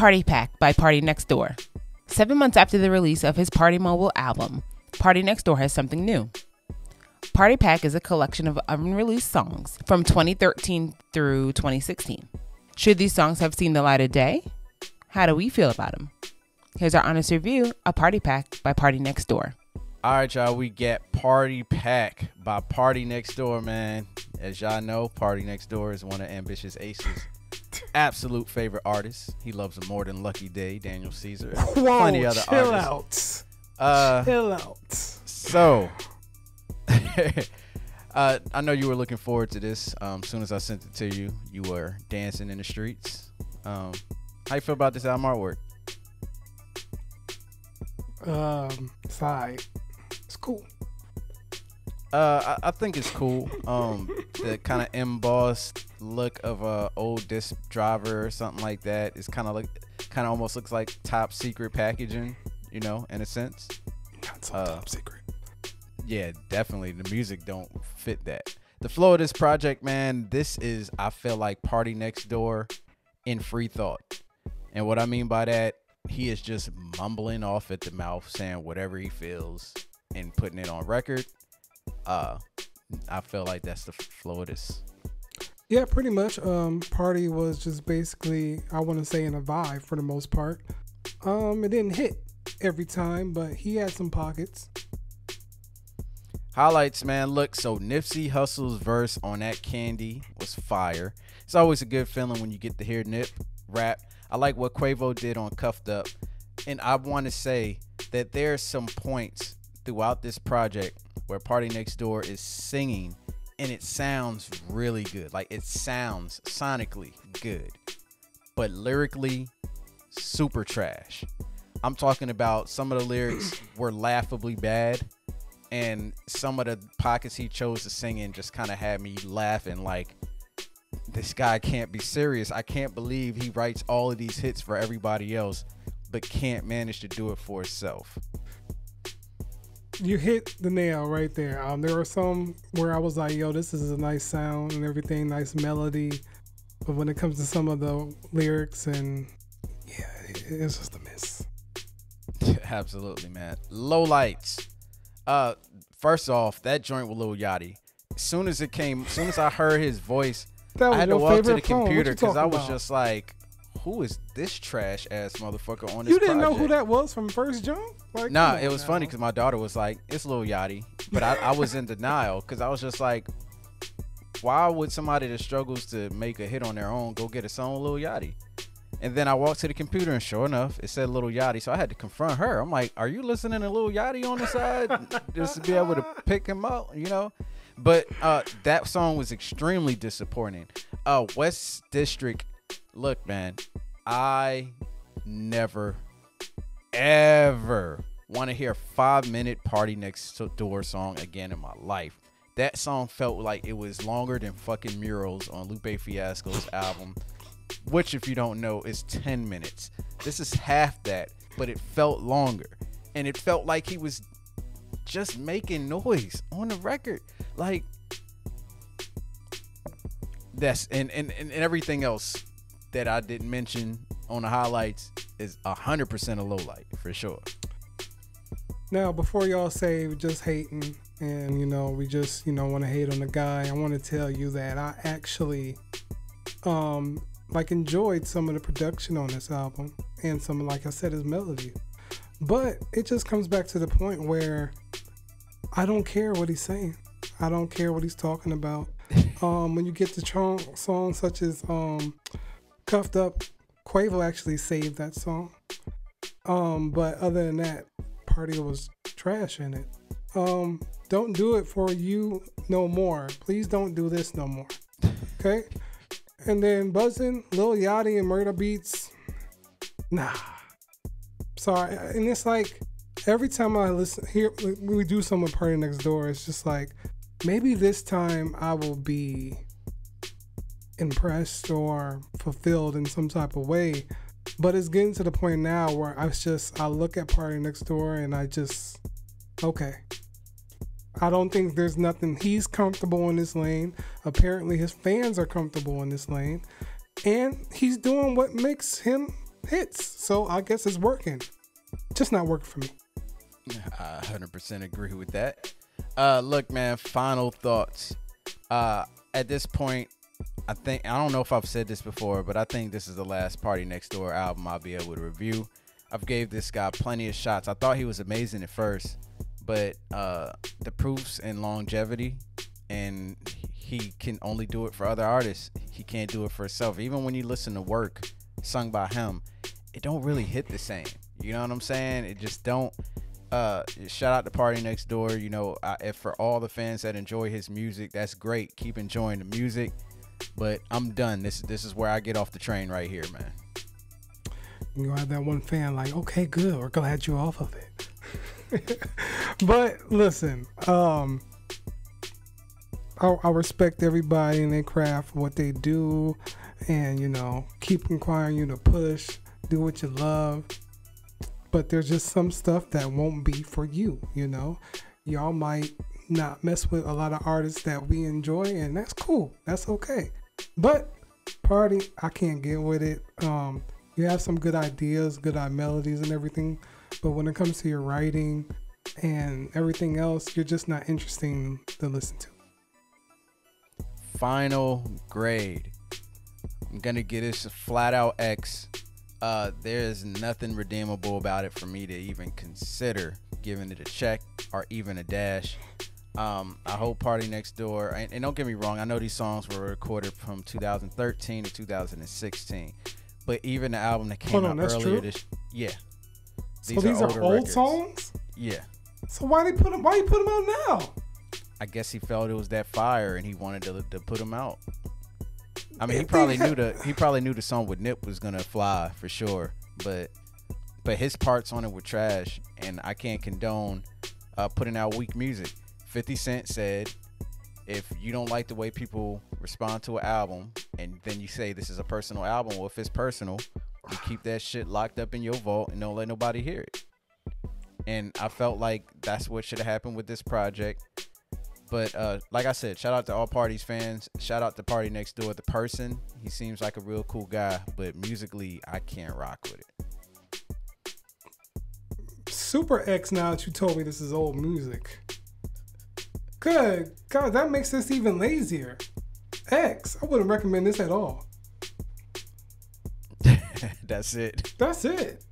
PartyPack by PartyNextDoor. 7 months after the release of his Partymobile album, PartyNextDoor has something new. PartyPack is a collection of unreleased songs from 2013 through 2016. Should these songs have seen the light of day? How do we feel about them? Here's our honest review of PartyPack by PartyNextDoor. All right, y'all, we get PartyPack by PartyNextDoor, man. As y'all know, PartyNextDoor is one of Ambitious Ace's absolute favorite artists. He loves him more than Lucky Day, Daniel Caesar, and plenty other chill artists. Chill out. So, I know you were looking forward to this. As soon as I sent it to you, you were dancing in the streets. How you feel about this album artwork? Side. It's cool. I think it's cool. The kind of embossed look of a old disc driver or something like that. It's kind of almost looks like top secret packaging, you know, in a sense. Not so top secret. Yeah, definitely. The music don't fit that. The flow of this project, man, this is, I feel like, PartyNextDoor in free thought. And what I mean by that, he is just mumbling off at the mouth, saying whatever he feels and putting it on record. I feel like that's the flow of this. Yeah, pretty much. Party was just basically, I want to say, in a vibe for the most part. It didn't hit every time, but he had some pockets. Highlights, man. Look, so Nipsey Hussle's verse on That Candy was fire. It's always a good feeling when you get to hear Nip rap. I like what Quavo did on Cuffed Up. And I want to say that there's some points throughout this project where PartyNextDoor is singing and it sounds really good. Like, it sounds sonically good, but lyrically super trash. I'm talking about some of the lyrics were laughably bad, and some of the pockets he chose to sing in just kind of had me laughing like, this guy can't be serious. I can't believe he writes all of these hits for everybody else but can't manage to do it for himself. You hit the nail right there. There were some where I was like, yo, this is a nice sound and everything, nice melody. But when it comes to some of the lyrics, and yeah, it's just a miss. Absolutely, man. Low lights. First off, that joint with Lil Yachty. As soon as I heard his voice, I had to walk to the computer because I was just like, who is this trash ass motherfucker on this You didn't project? know who that was from first jump? Like, nah, it was funny because my daughter was like, it's Lil Yachty. But I was in denial because I was just like, why would somebody that struggles to make a hit on their own go get a song with Lil Yachty? And then I walked to the computer and sure enough, it said Lil Yachty. So I had to confront her. I'm like, are you listening to Lil Yachty on the side? Just to be able to pick him up, you know? But that song was extremely disappointing. West District, look, man, I never, ever want to hear a 5-minute PartyNextDoor song again in my life. That song felt like it was longer than fucking Murals on Lupe Fiasco's album, which, if you don't know, is 10 minutes. This is half that, but it felt longer. And it felt like he was just making noise on the record. Like, that's and everything else that I didn't mention on the highlights is 100% a low light for sure. Now, before y'all say we're just hating and, you know, we just, you know, want to hate on the guy, I want to tell you that I actually enjoyed some of the production on this album and some of, like I said, his melody. But it just comes back to the point where I don't care what he's saying. I don't care what he's talking about. When you get to songs such as Cuffed Up, Quavo actually saved that song. But other than that, Party was trash in it. Don't do it for you no more. Please don't do this no more. Okay? And then Buzzin', Lil Yachty and Murder Beats. Nah. Sorry. And it's like, every time I hear we do something with PartyNextDoor, it's just like, maybe this time I will be impressed or fulfilled in some type of way. But it's getting to the point now where I look at PartyNextDoor and I just, okay. I don't think there's nothing. He's comfortable in this lane. Apparently his fans are comfortable in this lane. And he's doing what makes him hits. So I guess it's working. Just not working for me. I 100% agree with that. Look, man, final thoughts. At this point, I don't know if I've said this before, but I think this is the last PartyNextDoor album I'll be able to review. I've gave this guy plenty of shots. I thought he was amazing at first, but the proofs in longevity, and he can only do it for other artists. He can't do it for himself. Even when you listen to work sung by him, it don't really hit the same. You know what I'm saying? It just don't. Shout out to PartyNextDoor. You know, if for all the fans that enjoy his music, that's great. Keep enjoying the music. But I'm done. This is where I get off the train right here, man. You have that one fan like, okay, good. We're glad you're off of it. But listen, I respect everybody in their craft, what they do, and you know, keep requiring you to push, do what you love. But there's just some stuff that won't be for you, you know. Y'all might not mess with a lot of artists that we enjoy, and that's cool. That's okay. But Party, I can't get with it. You have some good ideas, good melodies and everything, but when it comes to your writing and everything else, you're just not interesting to listen to. Final grade. I'm gonna get this a flat out X. There's nothing redeemable about it for me to even consider giving it a check or even a dash. I hope PartyNextDoor, and don't get me wrong, I know these songs were recorded from 2013 to 2016, but even the album that came out earlier this, yeah. These are old songs? Yeah. So why you put them out now? I guess he felt it was that fire and he wanted to put them out. I mean, he probably knew the song with Nip was gonna fly for sure, but his parts on it were trash, and I can't condone putting out weak music. 50 Cent said, if you don't like the way people respond to an album, and then you say this is a personal album, well, if it's personal, you keep that shit locked up in your vault and don't let nobody hear it. And I felt like that's what should have happened with this project. But like I said, shout out to all Parties fans. Shout out to PartyNextDoor, the person. He seems like a real cool guy, but musically, I can't rock with it. Super X, now that you told me this is old music. Good God, that makes this even lazier. X, I wouldn't recommend this at all. That's it. That's it.